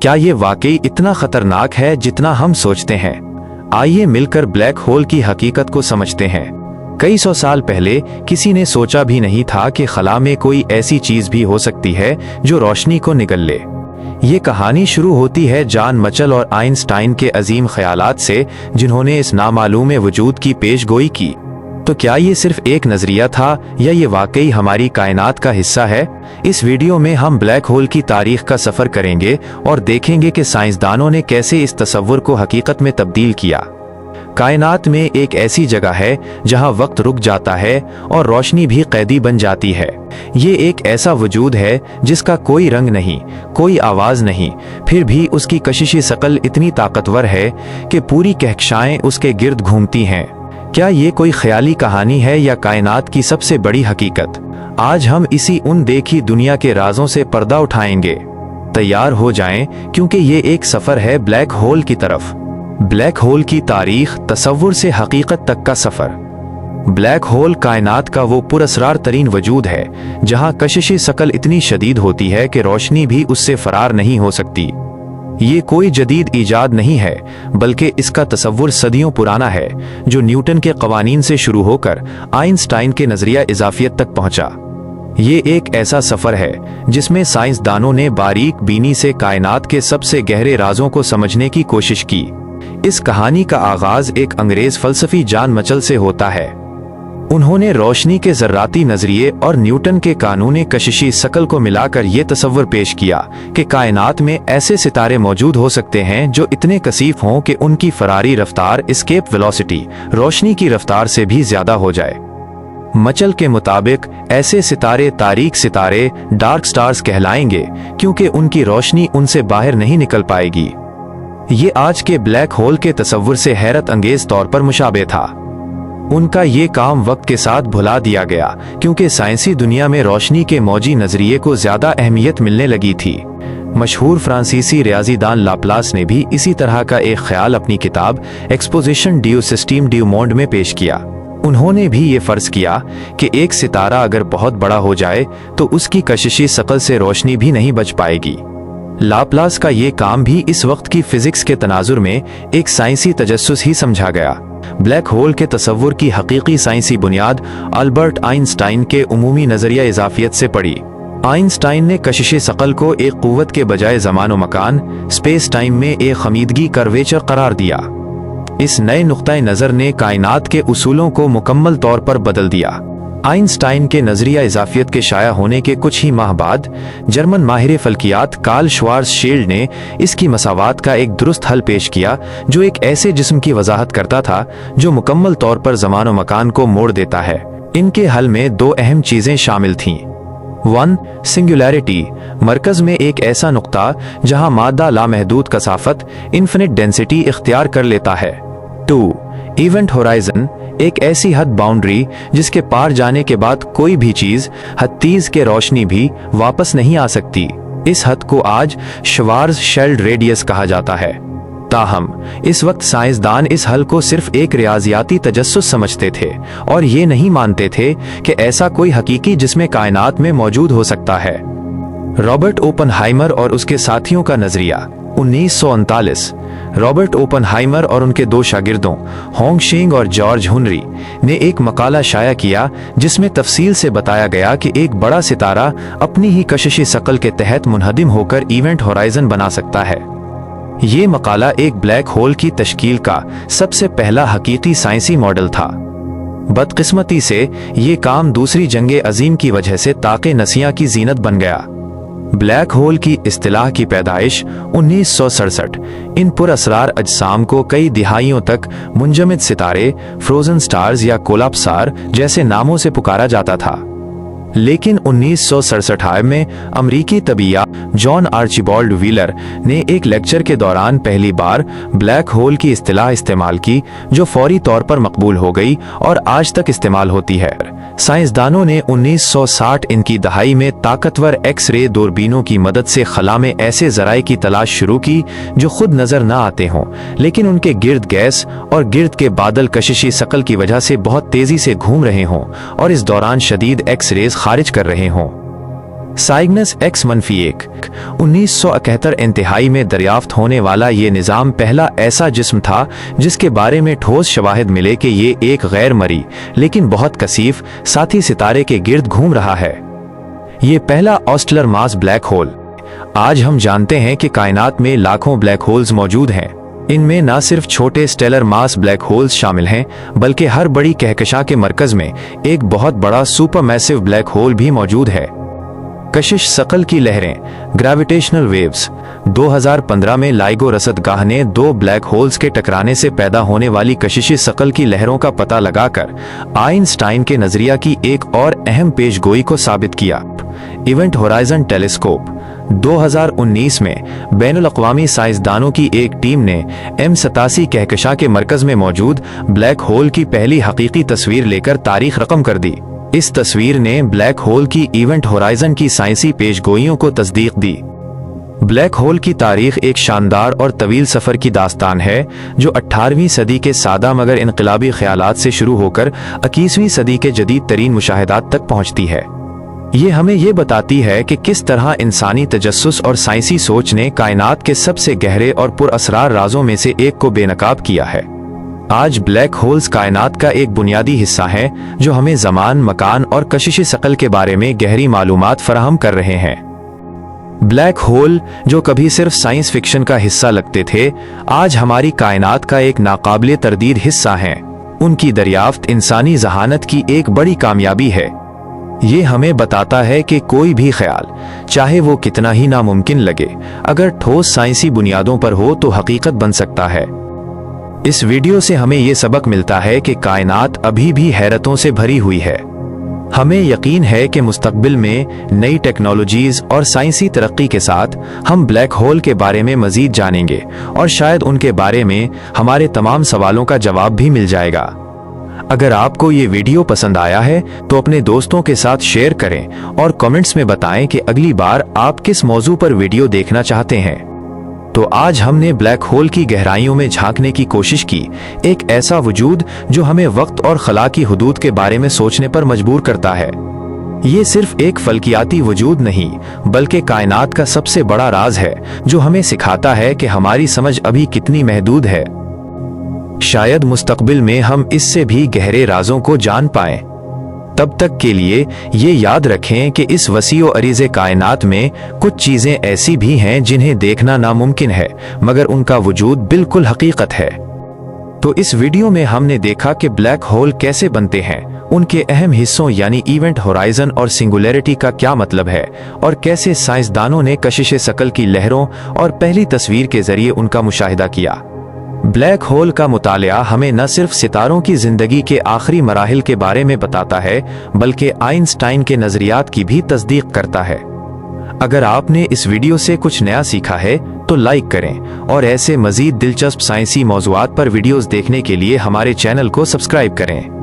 क्या ये वाकई इतना खतरनाक है जितना हम सोचते हैं? आइए मिलकर ब्लैक होल की हकीकत को समझते हैं। कई सौ साल पहले किसी ने सोचा भी नहीं था कि खला में कोई ऐसी चीज भी हो सकती है जो रोशनी को निगल ले। ये कहानी शुरू होती है जॉन मचल और आइंस्टाइन के अजीम ख्यालात से, जिन्होंने इस नामालूम वजूद की पेशगोई की। तो क्या ये सिर्फ एक नजरिया था या ये वाकई हमारी कायनात का हिस्सा है? इस वीडियो में हम ब्लैक होल की तारीख का सफर करेंगे और देखेंगे कि साइंसदानों ने कैसे इस तस्वुर को हकीकत में तब्दील किया। कायनात में एक ऐसी जगह है जहां वक्त रुक जाता है और रोशनी भी कैदी बन जाती है। ये एक ऐसा वजूद है जिसका कोई रंग नहीं, कोई आवाज नहीं, फिर भी उसकी कशिशी शकल इतनी ताकतवर है कि पूरी कहकशाएं उसके गिर्द घूमती हैं। क्या ये कोई ख्याली कहानी है या कायनात की सबसे बड़ी हकीकत? आज हम इसी उन देखी दुनिया के राजों से पर्दा उठाएंगे। तैयार हो जाएं, क्योंकि ये एक सफर है ब्लैक होल की तरफ। ब्लैक होल की तारीख, तसव्वुर से हकीकत तक का सफर। ब्लैक होल कायनात का वो पुरअसरार तरीन वजूद है जहां कशिश शकल इतनी शदीद होती है कि रोशनी भी उससे फरार नहीं हो सकती। ये कोई जदीद इजाद नहीं है, बल्कि इसका तसव्वुर सदियों पुराना है, जो न्यूटन के कवानीन से शुरू होकर आइंस्टाइन के नजरिया इजाफियत तक पहुंचा। ये एक ऐसा सफर है जिसमें साइंसदानों ने बारीक बीनी से कायनात के सबसे गहरे राजों को समझने की कोशिश की। इस कहानी का आगाज एक अंग्रेज फलसफी जॉन मचल से होता है। उन्होंने रोशनी के ज़र्राती नजरिए और न्यूटन के कानून कशिशी शकल को मिलाकर ये तस्वर पेश किया कि कायनात में ऐसे सितारे मौजूद हो सकते हैं जो इतने कसीफ हों कि उनकी फरारी रफ्तार, एस्केप वेलोसिटी, रोशनी की रफ्तार से भी ज्यादा हो जाए। मचल के मुताबिक ऐसे सितारे तारीक सितारे, डार्क स्टार्स कहलाएंगे, क्योंकि उनकी रोशनी उनसे बाहर नहीं निकल पाएगी। ये आज के ब्लैक होल के तस्वुर से हैरत अंगेज तौर पर मुशाबे था। उनका ये काम वक्त के साथ भुला दिया गया, क्योंकि साइंसी दुनिया में रोशनी के मौजी नजरिए को ज्यादा अहमियत मिलने लगी थी। मशहूर फ्रांसीसी रियाजीदान लाप्लास ने भी इसी तरह का एक ख्याल अपनी किताब एक्सपोजिशन ड्यू सिस्टीम ड्यू मोंड में पेश किया। उन्होंने भी ये फर्ज किया कि एक सितारा अगर बहुत बड़ा हो जाए तो उसकी कशिशी शकल से रोशनी भी नहीं बच पाएगी। लाप्लास का ये काम भी इस वक्त की फिजिक्स के तनाजुर में एक साइंसी तजस्सुस ही समझा गया। ब्लैक होल के तस्वुर की हकीकी साइंसी बुनियाद अल्बर्ट आइंस्टाइन के उमूमी नजरिया इजाफियत से पड़ी। आइंस्टाइन ने कशिश शकल को एक कुव्वत के बजाय ज़मान व मकान, स्पेस टाइम में एक खमीदगी कर्वेचर करार दिया। इस नए नुक्ताए नज़र ने कायनात के उसूलों को मुकम्मल तौर पर बदल दिया। आइंस्टाइन के नजरिया इजाफियत के शाया होने के कुछ ही माह बाद जर्मन माहिर फल्कियात कार्ल श्वार्ज़शील्ड ने इसकी मसावात का एक दुरुस्त हल पेश किया, जो एक ऐसे जिस्म की वजाहत करता था जो मुकम्मल तौर पर ज़मान व मकान को मोड़ देता है। इनके हल में दो अहम चीजें शामिल थीं। 1. सिंगुलैरिटी, मरकज में एक ऐसा नुक्ता जहां मादा लामहदूद कसाफत, इन्फिनिट डेंसिटी इख्तियार कर लेता है। 2. इवेंट होराइजन, एक ऐसी हद बाउंड्री जिसके पार जाने के बाद कोई भी चीज, हत्तीज के रोशनी भी वापस नहीं आ सकती। इस हद को आज श्वार्ज़शील्ड रेडियस कहा जाता है। ताहम इस वक्त साइंसदान इस हल को सिर्फ एक रियाजियाती तजस्सुस समझते थे और ये नहीं मानते थे कि ऐसा कोई हकीकी जिसमें कायनात में मौजूद हो सकता है। रॉबर्ट ओपनहाइमर और उसके साथियों का नजरिया। 1939 रॉबर्ट ओपनहाइमर और उनके दो शागिर्दों होंगशिंग और जॉर्ज हुनरी ने एक मकाला शाया किया जिसमें तफसील से बताया गया कि एक बड़ा सितारा अपनी ही कशिशी शकल के तहत मुनहदिम होकर इवेंट होराइजन बना सकता है। ये मकाला एक ब्लैक होल की तश्कील का सबसे पहला हकीकी साइंसी मॉडल था। बदकिस्मती से ये काम दूसरी जंग अजीम की वजह से ताक़े नसिया की जीनत बन गया। ब्लैक होल की इस्तिलाह की पैदाइश 1967 इन पुरअसरार अजसाम को कई दिहाइयों तक मुंजमद सितारे, फ्रोजन स्टार्स या कोलाप्सार जैसे नामों से पुकारा जाता था। लेकिन 1967 में अमरीकी तबीया जॉन आर्चिबाल्ड व्हीलर ने एक लेक्चर के दौरान पहली बार ब्लैक होल की इस्तिलाह इस्तेमाल की, जो फौरी तौर पर मकबूल हो गई और आज तक इस्तेमाल होती है। साइंसदानों ने 1960 इनकी दहाई में ताकतवर एक्स-रे दूरबीनों की मदद से खला में ऐसे जराए की तलाश शुरू की जो खुद नजर न आते हों, लेकिन उनके गिर्द गैस और गिर्द के बादल कशिशी शकल की वजह से बहुत तेजी से घूम रहे हों और इस दौरान शदीद एक्स-रेज खारिज कर रहे हों। साइग्नस X-1 1971 इंतहाई में दरियाफ्त होने वाला ये निज़ाम पहला ऐसा जिस्म था जिसके बारे में ठोस शवाहिद मिले कि ये एक गैर मरी लेकिन बहुत कसीफ साथी सितारे के गिर्द घूम रहा है। ये पहला ऑस्टलर मास ब्लैक होल। आज हम जानते हैं कि कायनात में लाखों ब्लैक होल्स मौजूद हैं। इनमें न सिर्फ छोटे स्टेलर मास ब्लैक होल्स शामिल हैं, बल्कि हर बड़ी कहकशां के मरकज में एक बहुत बड़ा सुपरमैसिव ब्लैक होल भी मौजूद है। कशिश शकल की लहरें, ग्रेविटेशनल वेव्स। 2015 में लाइगो रसदगाह ने 2 ब्लैक होल्स के टकराने से पैदा होने वाली कशिश शकल की लहरों का पता लगाकर आइंस्टाइन के नजरिया की एक और अहम पेशगोई को साबित किया। इवेंट होराइजन टेलीस्कोप 2019 में बैनुल अक़वामी साइंसदानों की एक टीम ने M87 कहकशां के मरकज में मौजूद ब्लैक होल की पहली हकीकी तस्वीर लेकर तारीख रकम कर दी। इस तस्वीर ने ब्लैक होल की इवेंट होराइजन की साइंसी पेशगोइयों को तस्दीक दी। ब्लैक होल की तारीख एक शानदार और तवील सफर की दास्तान है जो 18वीं सदी के सादा मगर इनकलाबी ख्यालात से शुरू होकर 21वीं सदी के जदीद तरीन मुशाहिदात तक पहुंचती है। ये हमें ये बताती है कि किस तरह इंसानी तजस्सुस और साइंसी सोच ने कायनात के सबसे गहरे और पुरअसरार राजों में से एक को बेनकाब किया है। आज ब्लैक होल्स कायनात का एक बुनियादी हिस्सा हैं जो हमें ज़मान, मकान और कशिश शकल के बारे में गहरी मालूमात फराहम कर रहे हैं। ब्लैक होल जो कभी सिर्फ साइंस फिक्शन का हिस्सा लगते थे, आज हमारी कायनात का एक नाकाबिले तरदीद हिस्सा हैं। उनकी दरियाफ्त इंसानी जहानत की एक बड़ी कामयाबी है। ये हमें बताता है कि कोई भी ख्याल, चाहे वो कितना ही नामुमकिन लगे, अगर ठोस साइंसी बुनियादों पर हो तो हकीकत बन सकता है। इस वीडियो से हमें ये सबक मिलता है कि कायनात अभी भी हैरतों से भरी हुई है। हमें यकीन है कि मुस्तकबिल में नई टेक्नोलॉजीज और साइंसी तरक्की के साथ हम ब्लैक होल के बारे में मजीद जानेंगे और शायद उनके बारे में हमारे तमाम सवालों का जवाब भी मिल जाएगा। अगर आपको ये वीडियो पसंद आया है तो अपने दोस्तों के साथ शेयर करें और कमेंट्स में बताएं कि अगली बार आप किस मौजू पर वीडियो देखना चाहते हैं। तो आज हमने ब्लैक होल की गहराइयों में झांकने की कोशिश की, एक ऐसा वजूद जो हमें वक्त और खला की हुदूद के बारे में सोचने पर मजबूर करता है। ये सिर्फ एक फल्कियाती वजूद नहीं, बल्कि कायनात का सबसे बड़ा राज है जो हमें सिखाता है कि हमारी समझ अभी कितनी महदूद है। शायद मुस्तकबिल में हम इससे भी गहरे राजों को जान पाएं। तब तक के लिए ये याद रखें कि इस वसीओ अरीज़े कायनात में कुछ चीजें ऐसी भी हैं जिन्हें देखना नामुमकिन है, मगर उनका वजूद बिल्कुल हकीकत है। तो इस वीडियो में हमने देखा कि ब्लैक होल कैसे बनते हैं, उनके अहम हिस्सों यानी इवेंट होराइजन और सिंगुलैरिटी का क्या मतलब है, और कैसे साइंसदानों ने कशिश शकल की लहरों और पहली तस्वीर के जरिए उनका मुशाहिदा किया। ब्लैक होल का मुतालिया हमें न सिर्फ सितारों की जिंदगी के आखिरी मराहिल के बारे में बताता है, बल्कि आइंस्टाइन के नजरियात की भी तस्दीक करता है। अगर आपने इस वीडियो से कुछ नया सीखा है तो लाइक करें और ऐसे मजीद दिलचस्प साइंसी मौज़ूआत पर वीडियोस देखने के लिए हमारे चैनल को सब्सक्राइब करें।